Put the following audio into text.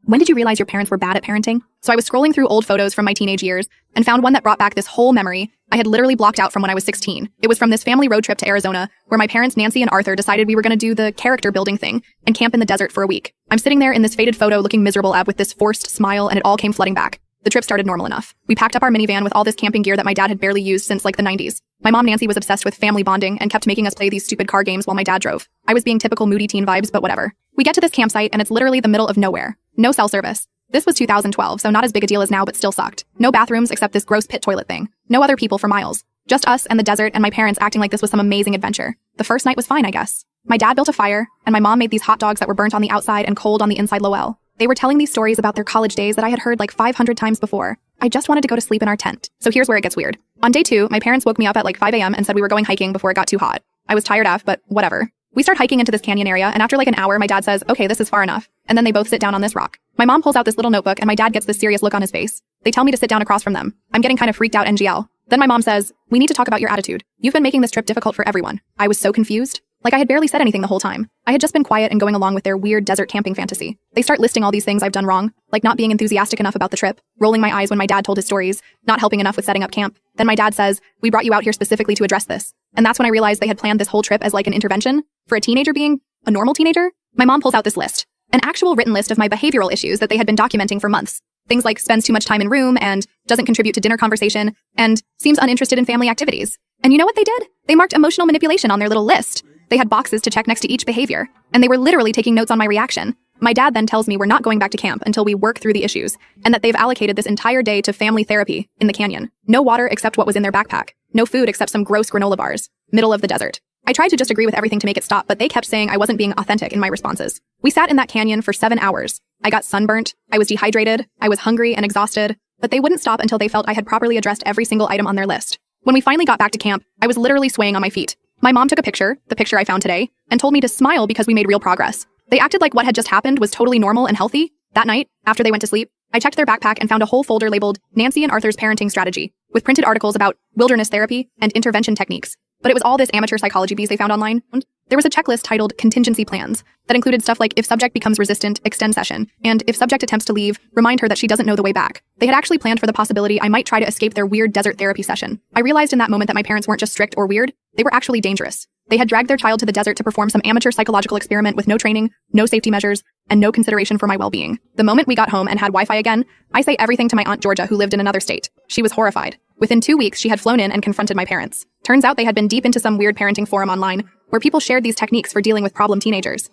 When did you realize your parents were bad at parenting? So I was scrolling through old photos from my teenage years and found one that brought back this whole memory I had literally blocked out from when I was 16. It was from this family road trip to Arizona where my parents, Nancy and Arthur, decided we were going to do the character building thing and camp in the desert for a week. I'm sitting there in this faded photo looking miserable with this forced smile, and it all came flooding back. The trip started normal enough. We packed up our minivan with all this camping gear that my dad had barely used since like the 90s. My mom, Nancy, was obsessed with family bonding and kept making us play these stupid car games while my dad drove. I was being typical moody teen vibes, but whatever. We get to this campsite and it's literally the middle of nowhere. No cell service. This was 2012, so not as big a deal as now, but still sucked. No bathrooms except this gross pit toilet thing. No other people for miles. Just us and the desert and my parents acting like this was some amazing adventure. The first night was fine, I guess. My dad built a fire, and my mom made these hot dogs that were burnt on the outside and cold on the inside Lowell. They were telling these stories about their college days that I had heard like 500 times before. I just wanted to go to sleep in our tent. So here's where it gets weird. On day 2, my parents woke me up at like 5 a.m. and said we were going hiking before it got too hot. I was tired AF, but whatever. We start hiking into this canyon area, and after like an hour, my dad says, okay, this is far enough. And then they both sit down on this rock. My mom pulls out this little notebook, and my dad gets this serious look on his face. They tell me to sit down across from them. I'm getting kind of freaked out NGL. Then my mom says, we need to talk about your attitude. You've been making this trip difficult for everyone. I was so confused. Like I had barely said anything the whole time. I had just been quiet and going along with their weird desert camping fantasy. They start listing all these things I've done wrong, like not being enthusiastic enough about the trip, rolling my eyes when my dad told his stories, not helping enough with setting up camp. Then my dad says, we brought you out here specifically to address this. And that's when I realized they had planned this whole trip as like an intervention for a teenager being a normal teenager. My mom pulls out this list, an actual written list of my behavioral issues that they had been documenting for months. Things like spends too much time in room and doesn't contribute to dinner conversation and seems uninterested in family activities. And you know what they did? They marked emotional manipulation on their little list. They had boxes to check next to each behavior, and they were literally taking notes on my reaction. My dad then tells me we're not going back to camp until we work through the issues, and that they've allocated this entire day to family therapy in the canyon. No water except what was in their backpack. No food except some gross granola bars. Middle of the desert. I tried to just agree with everything to make it stop, but they kept saying I wasn't being authentic in my responses. We sat in that canyon for 7 hours. I got sunburnt, I was dehydrated, I was hungry and exhausted, but they wouldn't stop until they felt I had properly addressed every single item on their list. When we finally got back to camp, I was literally swaying on my feet. My mom took a picture, the picture I found today, and told me to smile because we made real progress. They acted like what had just happened was totally normal and healthy. That night, after they went to sleep, I checked their backpack and found a whole folder labeled Nancy and Arthur's Parenting Strategy, with printed articles about wilderness therapy and intervention techniques. But it was all this amateur psychology bees they found online. There was a checklist titled Contingency Plans that included stuff like if subject becomes resistant, extend session, and if subject attempts to leave, remind her that she doesn't know the way back. They had actually planned for the possibility I might try to escape their weird desert therapy session. I realized in that moment that my parents weren't just strict or weird, they were actually dangerous. They had dragged their child to the desert to perform some amateur psychological experiment with no training, no safety measures, and no consideration for my well-being. The moment we got home and had Wi-Fi again, I say everything to my Aunt Georgia, who lived in another state. She was horrified. Within 2 weeks, she had flown in and confronted my parents. Turns out they had been deep into some weird parenting forum online where people shared these techniques for dealing with problem teenagers.